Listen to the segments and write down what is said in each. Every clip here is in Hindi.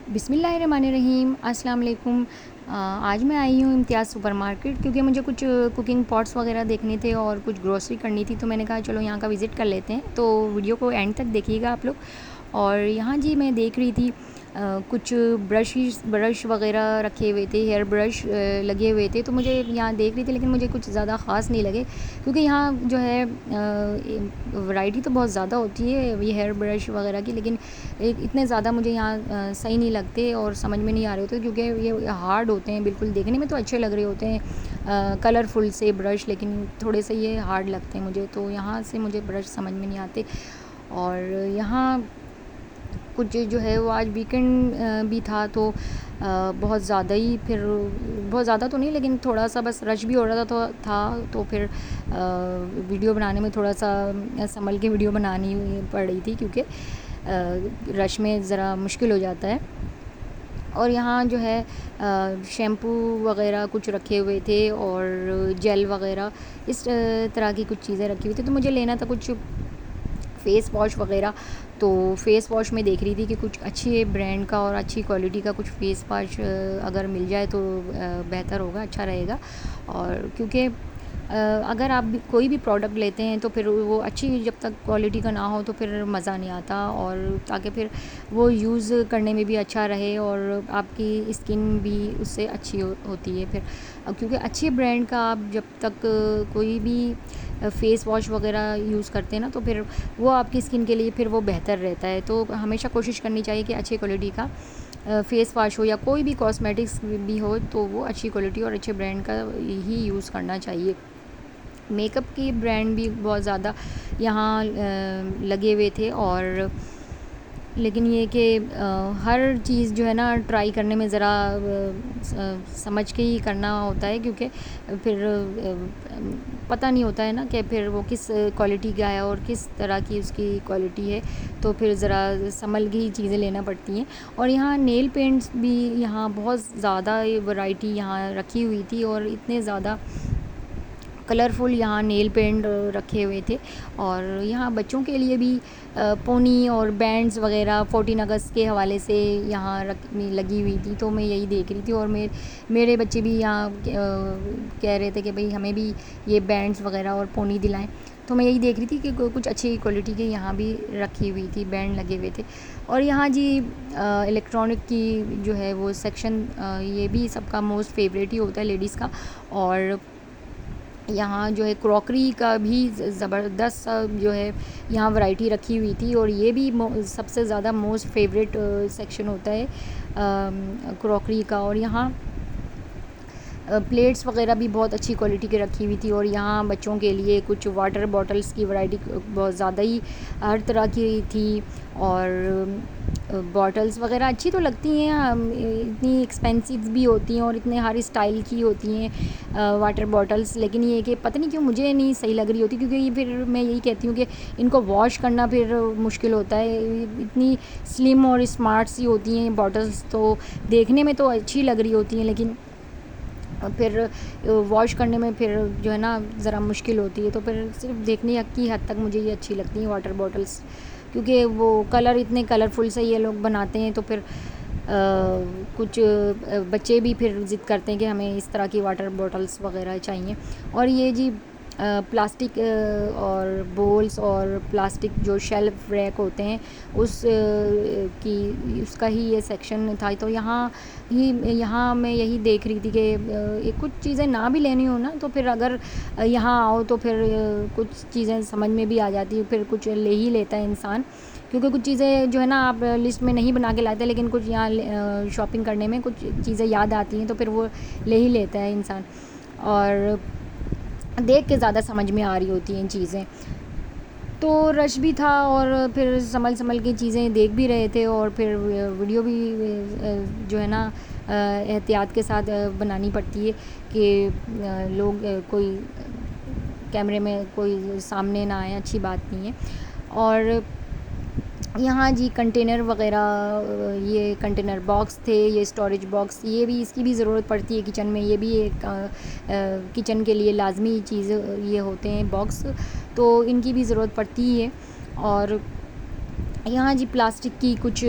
बिस्मिल्लाहिर्रहमानिर्रहीम अस्सलाम वालेकुम। आज मैं आई हूँ इम्तियाज़ सुपरमार्केट क्योंकि मुझे कुछ कुकिंग पॉट्स वगैरह देखने थे और कुछ ग्रोसरी करनी थी, तो मैंने कहा चलो यहाँ का विज़िट कर लेते हैं। तो वीडियो को एंड तक देखिएगा आप लोग। और यहाँ जी मैं देख रही थी कुछ ब्रश वगैरह रखे हुए थे, हेयर ब्रश लगे हुए थे, तो मुझे यहाँ देख रही थी, लेकिन मुझे कुछ ज़्यादा ख़ास नहीं लगे क्योंकि यहाँ जो है वैरायटी तो बहुत ज़्यादा होती है ये हेयर ब्रश वगैरह की, लेकिन इतने ज़्यादा मुझे यहाँ सही नहीं लगते और समझ में नहीं आ रहे होते क्योंकि ये हार्ड होते हैं। बिल्कुल देखने में तो अच्छे लग रहे होते हैं कलरफुल से ब्रश, लेकिन थोड़े से ये हार्ड लगते हैं मुझे, तो यहाँ से मुझे ब्रश समझ में नहीं आते। और यहाँ कुछ जो है वो आज वीकेंड भी था, तो बहुत ज़्यादा ही, फिर बहुत ज़्यादा तो नहीं लेकिन थोड़ा सा बस रश भी हो रहा तो फिर वीडियो बनाने में थोड़ा सा संभल के वीडियो बनानी पड़ रही थी क्योंकि रश में ज़रा मुश्किल हो जाता है। और यहाँ जो है शैम्पू वगैरह कुछ रखे हुए थे और जेल वगैरह इस तरह की कुछ चीज़ें रखी हुई थी, तो मुझे लेना था कुछ फ़ेस वॉश वगैरह। तो फ़ेस वॉश में देख रही थी कि कुछ अच्छी ब्रांड का और अच्छी क्वालिटी का कुछ फ़ेस वॉश अगर मिल जाए तो बेहतर होगा, अच्छा रहेगा। और क्योंकि अगर आप कोई भी प्रोडक्ट लेते हैं तो फिर वो अच्छी जब तक क्वालिटी का ना हो तो फिर मज़ा नहीं आता, और ताकि फिर वो यूज़ करने में भी अच्छा रहे और आपकी स्किन भी उससे अच्छी होती है फिर। क्योंकि अच्छी ब्रांड का आप जब तक कोई भी फ़ेस वॉश वगैरह यूज़ करते हैं ना, तो फिर वो आपकी स्किन के लिए फिर वो बेहतर रहता है। तो हमेशा कोशिश करनी चाहिए कि अच्छी क्वालिटी का फ़ेस वॉश हो या कोई भी कॉस्मेटिक्स भी हो, तो वो अच्छी क्वालिटी और अच्छे ब्रांड का ही यूज़ करना चाहिए। मेकअप की ब्रांड भी बहुत ज़्यादा यहाँ लगे हुए थे, और लेकिन ये कि हर चीज़ जो है ना ट्राई करने में ज़रा समझ के ही करना होता है, क्योंकि फिर पता नहीं होता है ना कि फिर वो किस क्वालिटी का है और किस तरह की उसकी क्वालिटी है, तो फिर ज़रा संभल के ही चीज़ें लेना पड़ती हैं। और यहाँ नेल पेंट्स भी यहाँ बहुत ज़्यादा वैरायटी यहाँ रखी हुई थी, और इतने ज़्यादा कलरफुल यहाँ नेल पेंट रखे हुए थे। और यहाँ बच्चों के लिए भी पोनी और बैंड्स वगैरह 14 अगस्त के हवाले से यहाँ लगी हुई थी, तो मैं यही देख रही थी। और मेरे बच्चे भी यहाँ कह रहे थे कि भाई हमें भी ये बैंड्स वगैरह और पोनी दिलाएं, तो मैं यही देख रही थी कि कुछ अच्छी क्वालिटी के यहाँ भी रखी हुई थी, बैंड लगे हुए थे। और यहाँ जी इलेक्ट्रॉनिक की जो है वो सेक्शन, ये भी सबका मोस्ट फेवरेट ही होता है लेडीज़ का। और यहाँ जो है क्रॉकरी का भी ज़बरदस्त जो है यहाँ वैरायटी रखी हुई थी, और ये भी सबसे ज़्यादा मोस्ट फेवरेट सेक्शन होता है क्रॉकरी का। और यहाँ प्लेट्स वगैरह भी बहुत अच्छी क्वालिटी की रखी हुई थी। और यहाँ बच्चों के लिए कुछ वाटर बॉटल्स की वैरायटी बहुत ज़्यादा ही हर तरह की थी। और बॉटल्स वगैरह अच्छी तो लगती हैं, इतनी एक्सपेंसिव भी होती हैं और इतने हर स्टाइल की होती हैं वाटर बॉटल्स, लेकिन ये कि पता नहीं क्यों मुझे नहीं सही लग रही होती, क्योंकि ये फिर मैं यही कहती हूँ कि इनको वॉश करना फिर मुश्किल होता है। इतनी स्लिम और स्मार्ट सी होती हैं बॉटल्स, तो देखने में तो अच्छी लग रही होती हैं, लेकिन फिर वॉश करने में फिर जो है ना ज़रा मुश्किल होती है। तो फिर सिर्फ देखने की हद तक मुझे ये अच्छी लगती हैं वाटर बॉटल्स, क्योंकि वो कलर इतने कलरफुल से ये लोग बनाते हैं, तो फिर कुछ बच्चे भी फिर ज़िद करते हैं कि हमें इस तरह की वाटर बॉटल्स वगैरह चाहिए। और ये जी प्लास्टिक और बोल्स और प्लास्टिक जो शेल्फ रैक होते हैं उसका ही ये सेक्शन था। तो यहाँ मैं यही देख रही थी कि कुछ चीज़ें ना भी लेनी हो ना, तो फिर अगर यहाँ आओ तो फिर कुछ चीज़ें समझ में भी आ जाती है, फिर कुछ ले ही लेता है इंसान, क्योंकि कुछ चीज़ें जो है ना आप लिस्ट में नहीं बना के लाते, लेकिन कुछ यहाँ शॉपिंग करने में कुछ चीज़ें याद आती हैं, तो फिर वो ले ही लेता है इंसान। और देख के ज़्यादा समझ में आ रही होती हैं चीज़ें, तो रश भी था और फिर संभल के चीज़ें देख भी रहे थे, और फिर वीडियो भी जो है ना एहतियात के साथ बनानी पड़ती है कि लोग कोई कैमरे में कोई सामने ना आए, अच्छी बात नहीं है। और यहाँ जी कंटेनर वगैरह, ये कंटेनर बॉक्स थे, ये स्टोरेज बॉक्स, ये भी इसकी भी ज़रूरत पड़ती है किचन में, ये भी एक किचन के लिए लाजमी चीज़ ये होते हैं बॉक्स, तो इनकी भी ज़रूरत पड़ती है। और यहाँ जी प्लास्टिक की कुछ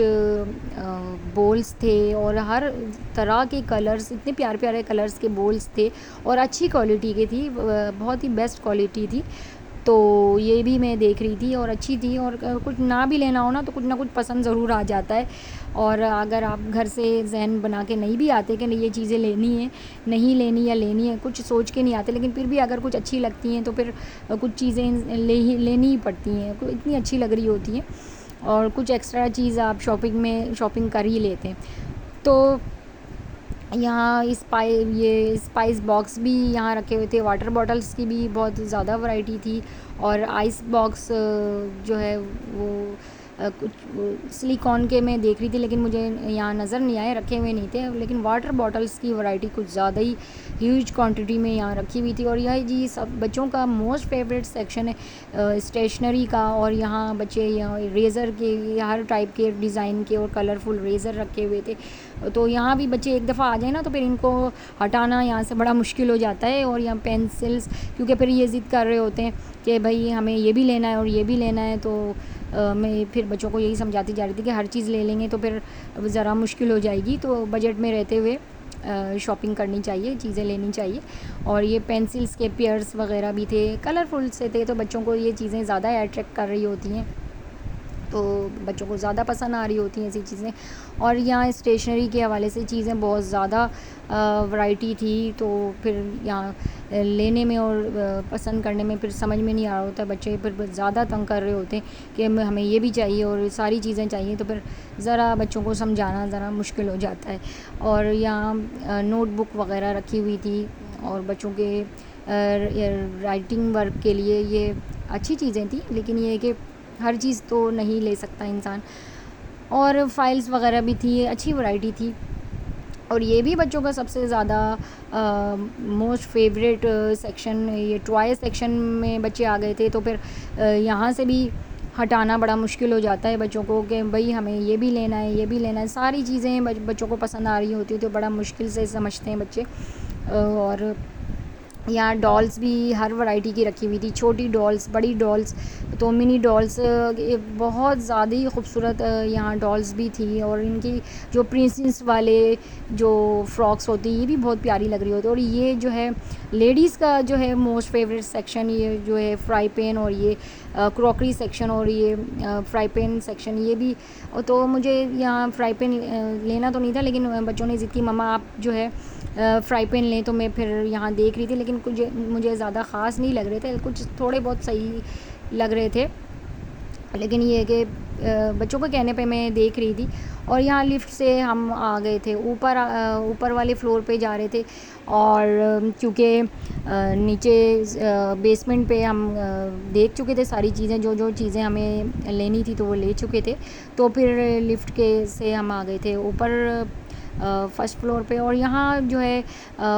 बोल्स थे और हर तरह के कलर्स, इतने प्यारे प्यारे कलर्स के बोल्स थे और अच्छी क्वालिटी के थी, बहुत ही बेस्ट क्वालिटी थी। तो ये भी मैं देख रही थी और अच्छी थी। और कुछ ना भी लेना हो ना तो कुछ ना कुछ पसंद ज़रूर आ जाता है। और अगर आप घर से ज़हन बना के नहीं भी आते कि नहीं ये चीज़ें लेनी है, नहीं लेनी या लेनी है, कुछ सोच के नहीं आते, लेकिन फिर भी अगर कुछ अच्छी लगती हैं तो फिर कुछ चीज़ें लेनी ही पड़ती हैं, इतनी अच्छी लग रही होती हैं। और कुछ एक्स्ट्रा चीज़ आप शॉपिंग कर ही लेते हैं। तो यहाँ ये स्पाइस बॉक्स भी यहाँ रखे हुए थे, वाटर बॉटल्स की भी बहुत ज़्यादा वैरायटी थी। और आइस बॉक्स जो है वो कुछ सिलिकॉन के मैं देख रही थी, लेकिन मुझे यहाँ नज़र नहीं आए, रखे हुए नहीं थे। लेकिन वाटर बॉटल्स की वैरायटी कुछ ज़्यादा ही ह्यूज क्वांटिटी में यहाँ रखी हुई थी। और यह जी सब बच्चों का मोस्ट फेवरेट सेक्शन है स्टेशनरी का। और यहाँ बच्चे यहाँ रेज़र के हर टाइप के डिज़ाइन के और कलरफुल रेज़र रखे हुए थे। तो यहाँ भी बच्चे एक दफ़ा आ जाए ना तो फिर इनको हटाना यहाँ से बड़ा मुश्किल हो जाता है। और यहाँ पेंसिल्स, क्योंकि फिर ये ज़िद कर रहे होते हैं कि भाई हमें ये भी लेना है और ये भी लेना है। तो मैं फिर बच्चों को यही समझाती जा रही थी कि हर चीज़ ले लेंगे तो फिर ज़रा मुश्किल हो जाएगी, तो बजट में रहते हुए शॉपिंग करनी चाहिए, चीज़ें लेनी चाहिए। और ये पेंसिल्स के पेयर्स वगैरह भी थे, कलरफुल से थे, तो बच्चों को ये चीज़ें ज़्यादा अट्रैक्ट कर रही होती हैं, तो बच्चों को ज़्यादा पसंद आ रही होती हैं ऐसी चीज़ें। और यहाँ स्टेशनरी के हवाले से चीज़ें बहुत ज़्यादा वैरायटी थी, तो फिर यहाँ लेने में और पसंद करने में फिर समझ में नहीं आ रहा होता। बच्चे फिर ज़्यादा तंग कर रहे होते हैं कि हमें ये भी चाहिए और सारी चीज़ें चाहिए, तो फिर ज़रा बच्चों को समझाना ज़रा मुश्किल हो जाता है। और यहाँ नोटबुक वगैरह रखी हुई थी और बच्चों के राइटिंग वर्क के लिए ये अच्छी चीज़ें थी, लेकिन ये कि हर चीज़ तो नहीं ले सकता इंसान। और फाइल्स वगैरह भी थी, अच्छी वैरायटी थी। और ये भी बच्चों का सबसे ज़्यादा मोस्ट फेवरेट सेक्शन, ये टॉय सेक्शन में बच्चे आ गए थे। तो फिर यहाँ से भी हटाना बड़ा मुश्किल हो जाता है बच्चों को कि भाई हमें ये भी लेना है, ये भी लेना है। सारी चीज़ें बच्चों को पसंद आ रही होती है, तो बड़ा मुश्किल से समझते हैं बच्चे। और यहाँ डॉल्स भी हर वैरायटी की रखी हुई थी, छोटी डॉल्स, बड़ी डॉल्स, तो मिनी डॉल्स बहुत ज़्यादा ही खूबसूरत यहाँ डॉल्स भी थी। और इनकी जो प्रिंसेस वाले जो फ्रॉक्स होती हैं ये भी बहुत प्यारी लग रही होती है। और ये जो है लेडीज़ का जो है मोस्ट फेवरेट सेक्शन, ये जो है फ्राई पैन और ये क्रॉकरी सेक्शन और ये फ्राई पैन सेक्शन, ये भी। तो मुझे यहाँ फ्राई पैन लेना तो नहीं था, लेकिन बच्चों ने ज़िद की मम्मा आप जो है फ्राई पैन लें, तो मैं फिर यहाँ देख रही थी, लेकिन कुछ मुझे ज़्यादा ख़ास नहीं लग रहे थे, कुछ थोड़े बहुत सही लग रहे थे, लेकिन ये है कि बच्चों के कहने पे मैं देख रही थी। और यहाँ लिफ्ट से हम आ गए थे ऊपर वाले फ्लोर पे जा रहे थे। और क्योंकि नीचे बेसमेंट पे हम देख चुके थे सारी चीज़ें, जो चीज़ें हमें लेनी थी तो वो ले चुके थे, तो फिर लिफ्ट के से हम आ गए थे ऊपर फर्स्ट फ्लोर पे। और यहाँ जो है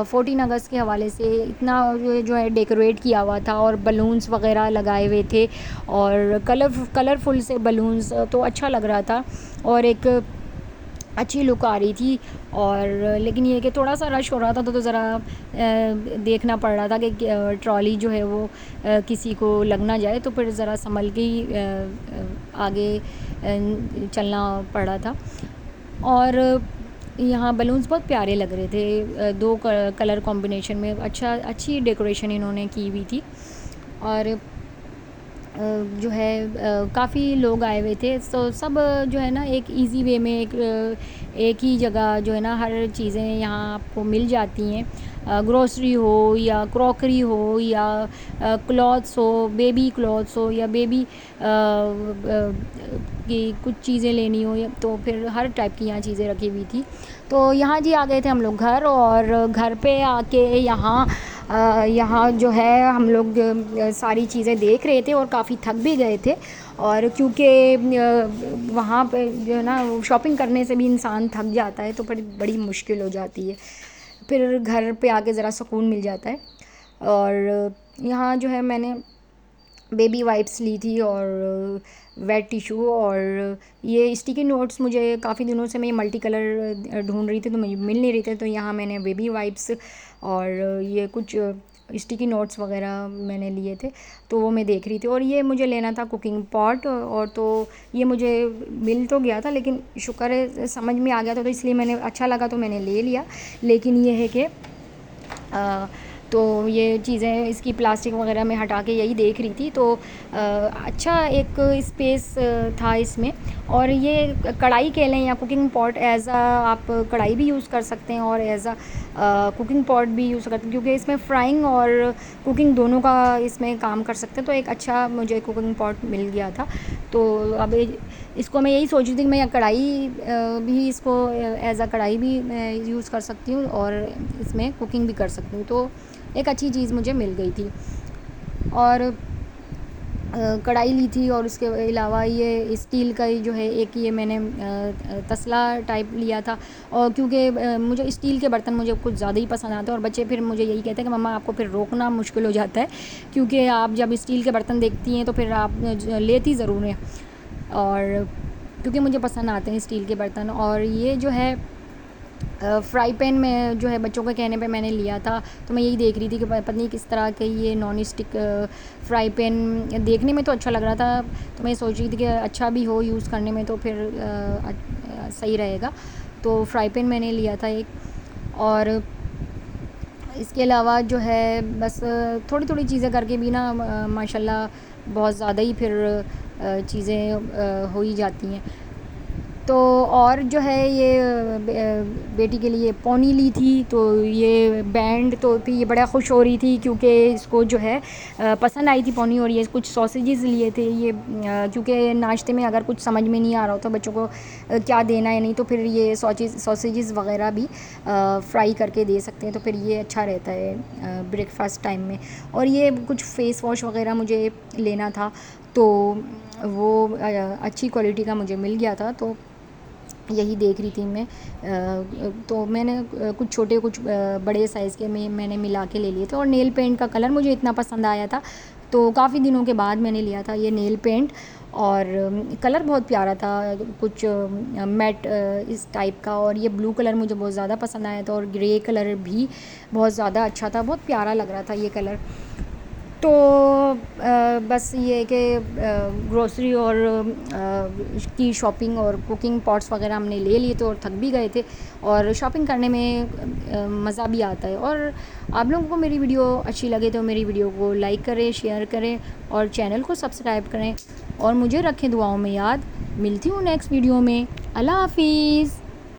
14 अगस्त के हवाले से इतना जो है डेकोरेट किया हुआ था और बलून्स वगैरह लगाए हुए थे और कलरफुल से बलून्स, तो अच्छा लग रहा था और एक अच्छी लुक आ रही थी। और लेकिन ये कि थोड़ा सा रश हो रहा था, तो ज़रा देखना पड़ रहा था कि ट्रॉली जो है वो किसी को लग ना जाए, तो फिर ज़रा संभल के ही आगे चलना पड़ रहा था। और यहाँ बलून्स बहुत प्यारे लग रहे थे, दो कलर कॉम्बिनेशन में अच्छी डेकोरेशन इन्होंने की हुई थी। और जो है काफ़ी लोग आए हुए थे, तो सब जो है ना एक इजी वे में एक ही जगह जो है ना हर चीज़ें यहाँ आपको मिल जाती हैं, ग्रोसरी हो या क्रॉकरी हो या क्लॉथ्स हो, बेबी क्लॉथ्स हो या बेबी की कुछ चीज़ें लेनी हो, तो फिर हर टाइप की यहाँ चीज़ें रखी हुई थी। तो यहाँ जी आ गए थे हम लोग घर, और घर पे आके यहाँ जो है हम लोग सारी चीज़ें देख रहे थे और काफ़ी थक भी गए थे। और क्योंकि वहाँ पे जो है ना शॉपिंग करने से भी इंसान थक जाता है, तो बड़ी मुश्किल हो जाती है, फिर घर पे आके ज़रा सुकून मिल जाता है। और यहाँ जो है मैंने बेबी वाइप्स ली थी और वेट टिशू, और ये स्टिकी नोट्स मुझे काफ़ी दिनों से मैं मल्टी कलर ढूंढ रही थी तो मुझे मिल नहीं रही थी, तो यहाँ मैंने बेबी वाइप्स और ये कुछ स्टिकी नोट्स वगैरह मैंने लिए थे, तो वो मैं देख रही थी। और ये मुझे लेना था कुकिंग पॉट, और तो ये मुझे मिल तो गया था, लेकिन शुक्र है समझ में आ गया था, तो इसलिए मैंने अच्छा लगा तो मैंने ले लिया। लेकिन ये है कि तो ये चीज़ें इसकी प्लास्टिक वगैरह मैं हटा के यही देख रही थी, तो अच्छा एक स्पेस था इसमें। और ये कढ़ाई कह लें या कुकिंग पॉट, एज़ आप कढ़ाई भी यूज़ कर सकते हैं और एज़ कुकिंग पॉट भी यूज़ करते हैं, क्योंकि इसमें फ्राइंग और कुकिंग दोनों का इसमें काम कर सकते हैं। तो एक अच्छा मुझे कुकिंग पॉट मिल गया था। तो अब इसको मैं यही सोच रही थी कि मैं कढ़ाई भी इसको एज़ कढ़ाई भी मैं यूज़ कर सकती हूँ और इसमें कुकिंग भी कर सकती हूँ। तो एक अच्छी चीज़ मुझे मिल गई थी। और कढ़ाई ली थी, और उसके अलावा ये स्टील का ही जो है एक ये मैंने तसला टाइप लिया था। और क्योंकि मुझे स्टील के बर्तन मुझे कुछ ज़्यादा ही पसंद आते हैं, और बच्चे फिर मुझे यही कहते हैं कि मम्मा आपको फिर रोकना मुश्किल हो जाता है, क्योंकि आप जब स्टील के बर्तन देखती हैं तो फिर आप लेती ज़रूर हैं। और क्योंकि मुझे पसंद आते हैं स्टील के बर्तन। और ये जो है फ्राई पैन में जो है बच्चों के कहने पे मैंने लिया था। तो मैं यही देख रही थी कि पता नहीं किस तरह के ये नॉन स्टिक फ्राई पैन, देखने में तो अच्छा लग रहा था, तो मैं सोच रही थी कि अच्छा भी हो यूज़ करने में तो फिर सही रहेगा। तो फ्राई पैन मैंने लिया था एक। और इसके अलावा जो है बस थोड़ी थोड़ी चीज़ें करके भी ना माशाल्लाह बहुत ज़्यादा ही फिर चीज़ें हो ही जाती हैं। तो और जो है ये बेटी के लिए पोनी ली थी, तो ये बैंड, तो फिर ये बड़ा खुश हो रही थी क्योंकि इसको जो है पसंद आई थी पोनी। और ये कुछ सॉसेजेस लिए थे ये, क्योंकि नाश्ते में अगर कुछ समझ में नहीं आ रहा हो तो बच्चों को क्या देना है, नहीं तो फिर ये सॉसेजेस वगैरह भी फ्राई करके दे सकते हैं, तो फिर ये अच्छा रहता है ब्रेकफास्ट टाइम में। और ये कुछ फेस वॉश वगैरह मुझे लेना था, तो वो अच्छी क्वालिटी का मुझे मिल गया था, तो यही देख रही थी मैं। तो मैंने कुछ छोटे कुछ बड़े साइज़ के मैंने मिला के ले लिए थे। और नेल पेंट का कलर मुझे इतना पसंद आया था, तो काफ़ी दिनों के बाद मैंने लिया था ये नेल पेंट। और कलर बहुत प्यारा था, कुछ मैट इस टाइप का। और ये ब्लू कलर मुझे बहुत ज़्यादा पसंद आया था, और ग्रे कलर भी बहुत ज़्यादा अच्छा था, बहुत प्यारा लग रहा था ये कलर। तो बस ये कि ग्रोसरी और की शॉपिंग और कुकिंग पॉट्स वगैरह हमने ले लिए थे, और थक भी गए थे, और शॉपिंग करने में मज़ा भी आता है। और आप लोगों को मेरी वीडियो अच्छी लगे तो मेरी वीडियो को लाइक करें, शेयर करें, और चैनल को सब्सक्राइब करें, और मुझे रखें दुआओं में याद। मिलती हूँ नेक्स्ट वीडियो में। अल्लाह हाफिज़।